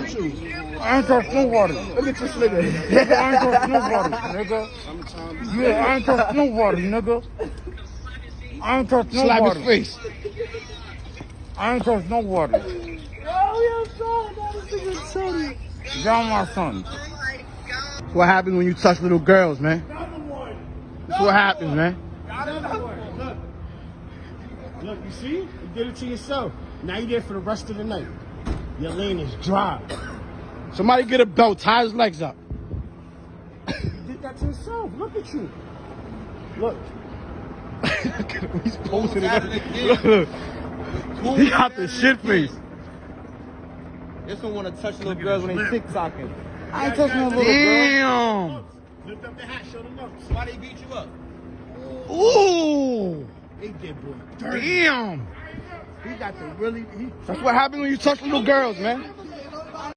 I ain't touch nobody. Look at this nigga. Nigga, I ain't touch nobody, nigga. Yeah, I ain't touch nobody, nigga. I ain't touch nobody. Slap his face. I ain't touch nobody. Y'all my son. That's what happens when you touch little girls, man. That's what happens, man. Look, you see? You did it to yourself. Now you're there for the rest of the night. Your lane is dry. Somebody get a belt, tie his legs up. You did that to yourself. Look at you. Look. He's posting it up. Look. He got the shit face. This one want to touch little girls when they TikToking. I ain't touching no little girl. Damn. Lift up the hat, show them up. Why they beat you up? Ooh. They did, boy. Dirty. Damn. He got the really. That's what happens when you touch little girls, man.